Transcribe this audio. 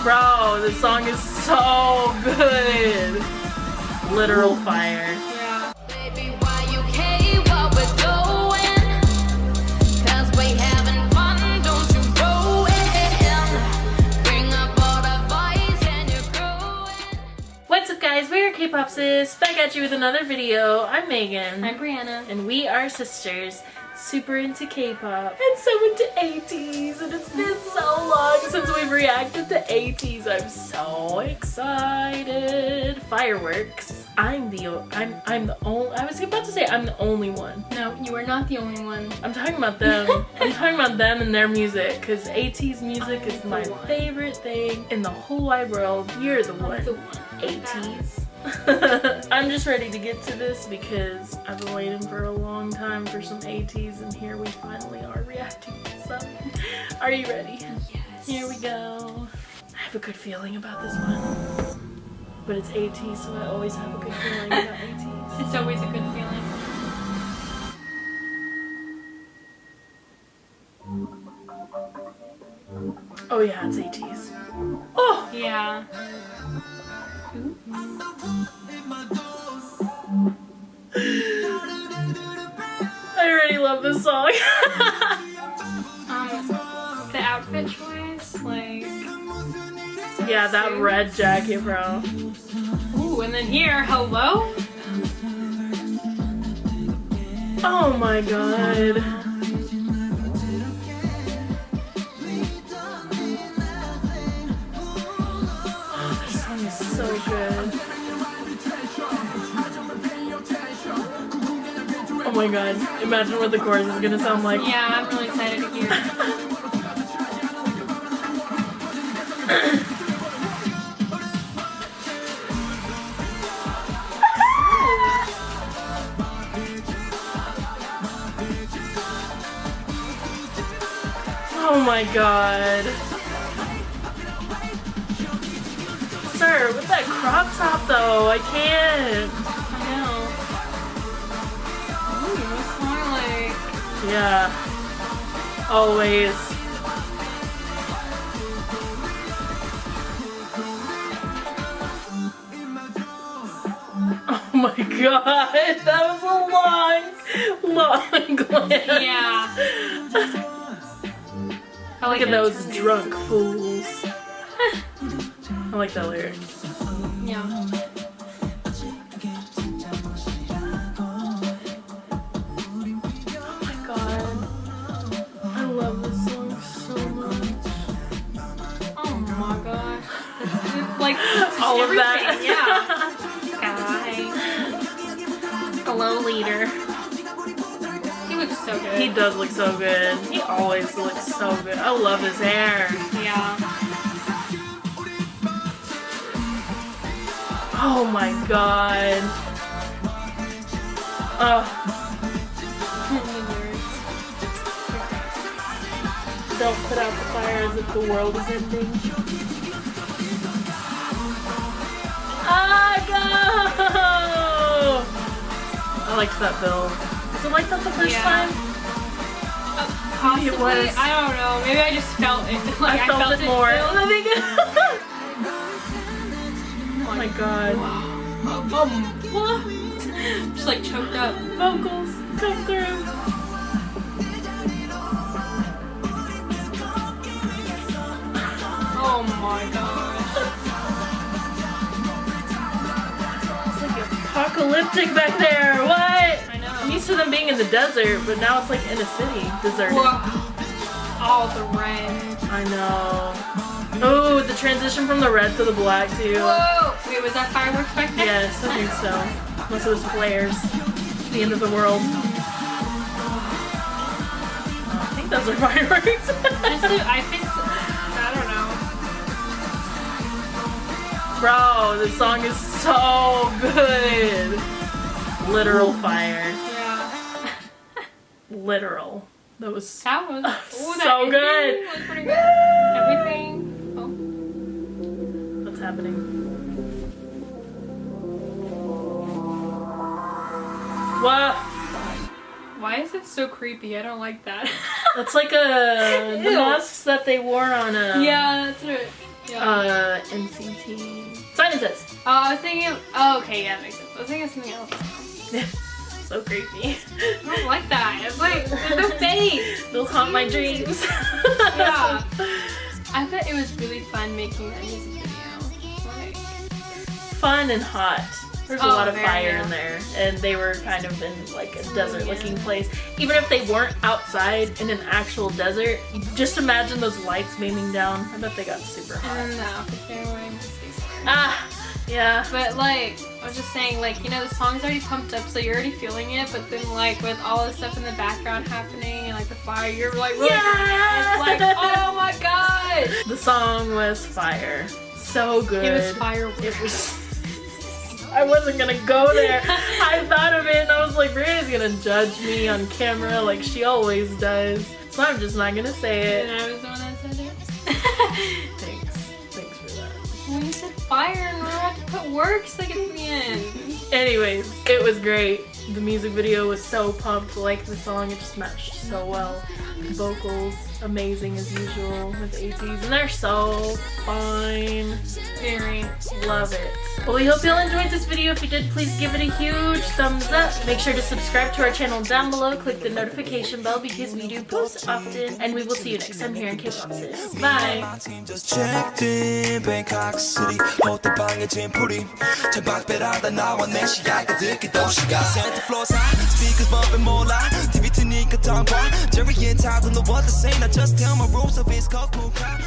Bro, this song is so good. Literal fire. Yeah. Baby, why you care what we're doing? 'Cause we having fun, don't you go in. Bring up all the voice and you're growing. What's up, guys? We're KPOPSIS, back at you with another video. I'm Megan. I'm Brianna. And we are sisters, super into K-pop and so into ATEEZ, and it's been so long since we've reacted to ATEEZ. I'm so excited. Fireworks. I'm the only. I was about to say I'm the only one. No, you are not the only one. I'm talking about them. I'm talking about them and their music, because ATEEZ music is my favorite thing in the whole wide world. You're the one. ATEEZ. I'm just ready to get to this because I've been waiting for a long time for some ATEEZ, and here we finally are reacting to some. Are you ready? Yes. Here we go. I have a good feeling about this one. But it's ATEEZ, so I always have a good feeling about ATEEZ. It's always a good feeling. Oh yeah, it's ATEEZ. Oh! Yeah. I already love this song. The outfit choice, like... Yeah, that red jacket, bro. Ooh, and then here, hello? Oh my god. Oh, this song is so good. Oh my god. Imagine what the chorus is gonna sound like. Yeah, I'm really excited to hear it. Oh my god. Sir, with that crop top though, I can't. I know. Ooh, what's more like... Yeah. Always. Oh my god, that was a long glance. Yeah. Look at those drunk fools. I like that lyric. Yeah. Oh my god. I love this song so much. Oh my gosh. Like, all of everything. that. Yeah. Hello, leader. He looks so good. He does look so good. He always looks so good. I love his hair. Yeah. Oh my god. Don't put out the fire as if the world is ending. Go! I liked that build. Was it like that the first time? Possibly. It was. I don't know. Maybe I just felt it. Like, I felt it more. build. I think oh my god. Just like choked up. Vocals come through. Oh my gosh. It's like apocalyptic back there. What? I know. I'm used to them being in the desert, but now it's like in a city. Deserted. Whoa. All the red. I know. Oh, the transition from the red to the black too. Whoa! Wait, was that fireworks back there? Yes, I think so. Unless it was flares. It's the end of the world. I think those are fireworks. I think so. I don't know. Bro, this song is so good. Literal fire. Yeah. Literal. That was That was so good. Was pretty good. Everything. Oh. What's happening? What? Why is it so creepy? I don't like that. That's like the masks that they wore on Yeah, that's right. NCT. Simon Says. Oh, I was thinking. Oh, okay, yeah, that makes sense. I was thinking of something else. So creepy. I don't like that. It's like there's no face. They'll haunt my dreams. Yeah. I bet it was really fun making that music video. Like, fun and hot. There's a lot of very, fire yeah. in there, and they were kind of in like a desert-looking place. Even if they weren't outside in an actual desert, just imagine those lights beaming down. I bet they got super hot. and the outfit they were wearing. Yeah. But like, I was just saying, like, you know, the song's already pumped up, so you're already feeling it. But then, like, with all the stuff in the background happening and like the fire, you're like, really, Yeah! it's like, oh my god! The song was fire. So good. It was fireworks. It was. I wasn't gonna go there. I thought of it and I was like, Brianna's gonna judge me on camera like she always does. So I'm just not gonna say And it. I was the one that said it. Thanks for that. When you said fire, and we had to put works like at the end. Anyways, it was great. The music video was so pumped. Like the song, it just matched so well. The vocals, amazing as usual with ATEEZ, and they're so fine. Very. Love it. Well, we hope y'all enjoyed this video. If you did, please give it a huge thumbs up. Make sure to subscribe to our channel down below. Click the notification bell because we do post often. And we will see you next time here in KPOPSIS. Bye. My team just checked in Bangkok City 호텔 방에 짐풀이 천박배라다 나와 내 시야가 듣기도 시간 Center floors high, speakers bumping M.O.L.A TV 트니까 tongue 봐 Jerry and Todd don't know what to say Now just tell my rules of his cold cool crowd